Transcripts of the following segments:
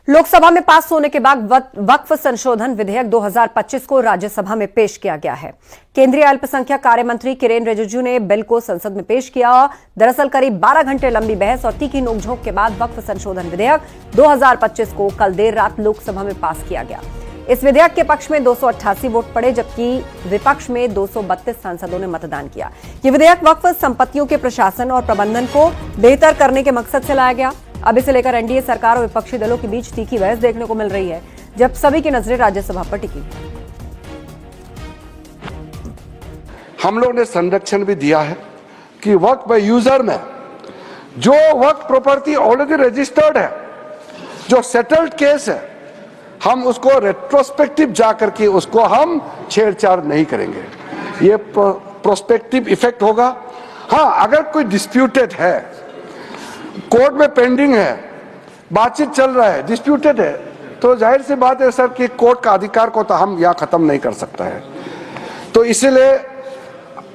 लोकसभा में पास होने के बाद वक्फ संशोधन विधेयक 2025 को राज्यसभा में पेश किया गया है। केंद्रीय अल्पसंख्यक कार्य मंत्री किरेन रिजिजू ने बिल को संसद में पेश किया। दरअसल करीब 12 घंटे लंबी बहस और तीखी नोकझोंक के बाद वक्फ संशोधन विधेयक 2025 को कल देर रात लोकसभा में पास किया गया। इस विधेयक के पक्ष में 288 वोट पड़े, जबकि विपक्ष में 232 सांसदों ने मतदान किया। ये विधेयक वक्फ संपत्तियों के प्रशासन और प्रबंधन को बेहतर करने के मकसद से लाया गया। अब इसे लेकर एनडीए सरकार और विपक्षी दलों के बीच तीखी बहस देखने को मिल रही है, जब सभी की नजरें राज्यसभा पर टिकी है। हम लोग ने संरक्षण भी दिया है कि वक्फ यूजर में जो वक्फ प्रॉपर्टी ऑलरेडी रजिस्टर्ड है, जो सेटल्ड केस है, हम उसको रेट्रोस्पेक्टिव जाकर के उसको हम छेड़छाड़ नहीं करेंगे। ये प्रोस्पेक्टिव इफेक्ट होगा। हाँ, अगर कोई डिस्प्यूटेड है, कोर्ट में पेंडिंग है, बातचीत चल रहा है, डिस्प्यूटेड है, तो जाहिर सी बात है सर कि कोर्ट का अधिकार को तो हम यहां खत्म नहीं कर सकता है। तो इसीलिए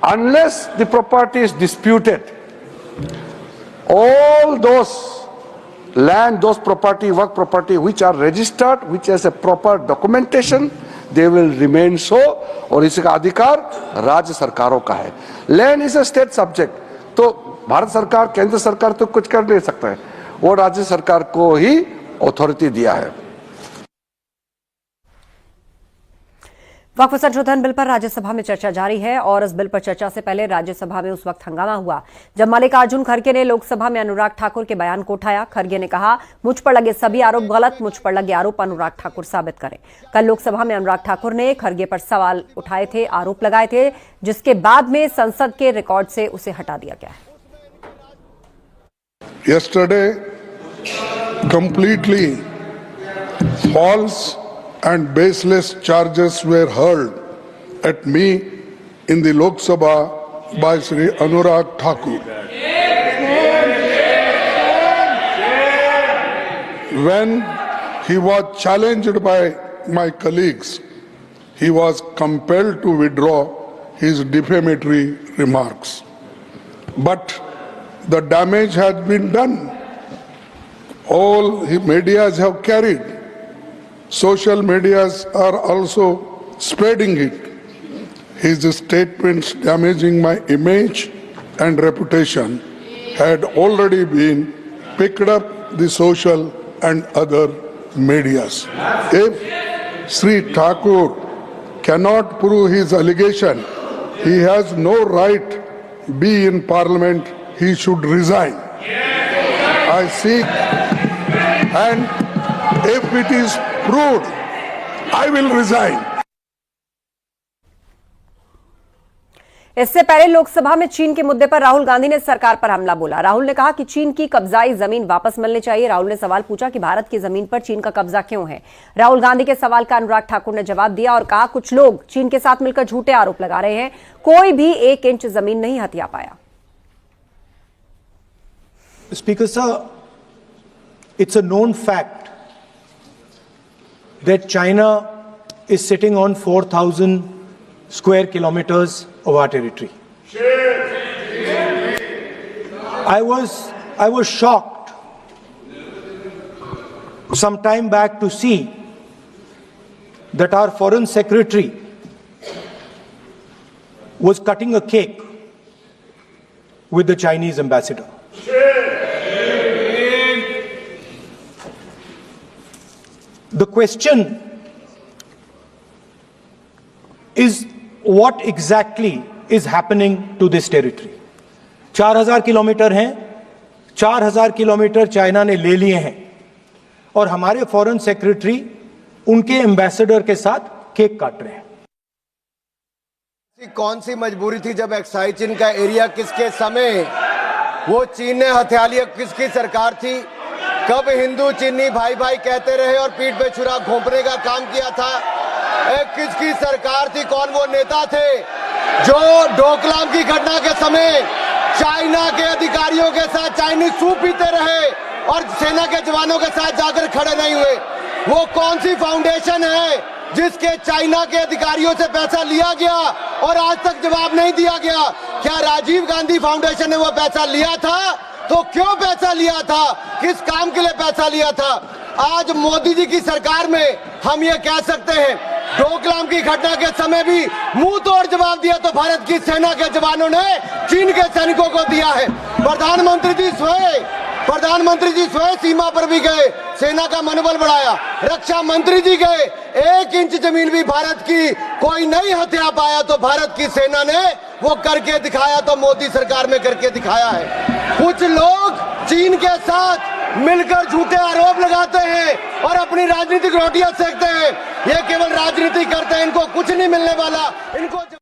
unless the property is disputed, all those land, those property, work property which are registered, which has a proper documentation, they will remain so। और इसका अधिकार राज्य सरकारों का है। Land is a state subject, तो भारत सरकार, केंद्र सरकार तो कुछ कर नहीं सकता है, वो राज्य सरकार को ही अथॉरिटी दिया है। वक्फ संशोधन बिल पर राज्यसभा में चर्चा जारी है और इस बिल पर चर्चा से पहले राज्यसभा में उस वक्त हंगामा हुआ जब मल्लिकार्जुन खड़गे ने लोकसभा में अनुराग ठाकुर के बयान को उठाया। खड़गे ने कहा, मुझ पर लगे सभी आरोप गलत, मुझ पर लगे आरोप अनुराग ठाकुर साबित करें। कल लोकसभा में अनुराग ठाकुर ने खड़गे पर सवाल उठाए थे, आरोप लगाए थे, जिसके बाद में संसद के रिकॉर्ड से उसे हटा दिया गया है। Yesterday, completely false and baseless charges were hurled at me in the Lok Sabha by Shri Anurag Thakur. When he was challenged by my colleagues, he was compelled to withdraw his defamatory remarks. But the damage has been done. All medias have carried. Social medias are also spreading it. His statements damaging my image and reputation had already been picked up the social and other medias. If Sri Thakur cannot prove his allegation, he has no right be in parliament. He should resign. I seek, and if it is proved, I will resign. इससे पहले लोकसभा में चीन के मुद्दे पर राहुल गांधी ने सरकार पर हमला बोला। राहुल ने कहा कि चीन की कब्जाई जमीन वापस मिलनी चाहिए। राहुल ने सवाल पूछा कि भारत की जमीन पर चीन का कब्जा क्यों है। राहुल गांधी के सवाल का अनुराग ठाकुर ने जवाब दिया और कहा, कुछ लोग चीन के साथ मिलकर झूठे आरोप लगा रहे हैं, कोई भी 1 इंच जमीन नहीं हथिया पाया। Speaker sir, it's a known fact that China is sitting on 4,000 square kilometers of our territory. I was shocked some time back to see that our foreign secretary was cutting a cake with the Chinese ambassador. The question is, what exactly is happening to this territory? 4000 kilometre हैं, 4000 kilometre China ने ले लिए हैं और हमारे foreign secretary उनके ambassador के साथ केक काट रहे हैं। कौन सी मजबूरी थी जब एक्साइज चीन का एरिया किसके समय वो चीन ने हथिया लिया? किसकी सरकार थी? कब हिंदू चीनी भाई भाई कहते रहे और पीठ पे छुरा घोंपने का काम किया था? किसकी सरकार थी? कौन वो नेता थे जो डोकलाम की घटना के समय चाइना के अधिकारियों के साथ चाइनीज सूप पीते रहे और सेना के जवानों के साथ जाकर खड़े नहीं हुए? वो कौन सी फाउंडेशन है जिसके चाइना के अधिकारियों से पैसा लिया गया और आज तक जवाब नहीं दिया गया? क्या राजीव गांधी फाउंडेशन ने वो पैसा लिया था तो क्यों पैसा लिया था, किस काम के लिए पैसा लिया था। आज मोदी जी की सरकार में हम ये कह सकते हैं, डोकलाम की घटना के समय भी मुंह तोड़ जवाब दिया तो भारत की सेना के जवानों ने चीन के सैनिकों को दिया है। प्रधानमंत्री जी स्वयं सीमा पर भी गए, सेना का मनोबल बढ़ाया। रक्षा मंत्री जी गए, 1 इंच जमीन भी भारत की कोई नहीं हथिया पाया तो भारत की सेना ने वो करके दिखाया, तो मोदी सरकार में करके दिखाया है। कुछ लोग चीन के साथ मिलकर झूठे आरोप लगाते हैं और अपनी राजनीतिक रोटियां सेकते हैं। ये केवल राजनीति करते हैं, इनको कुछ नहीं मिलने वाला, इनको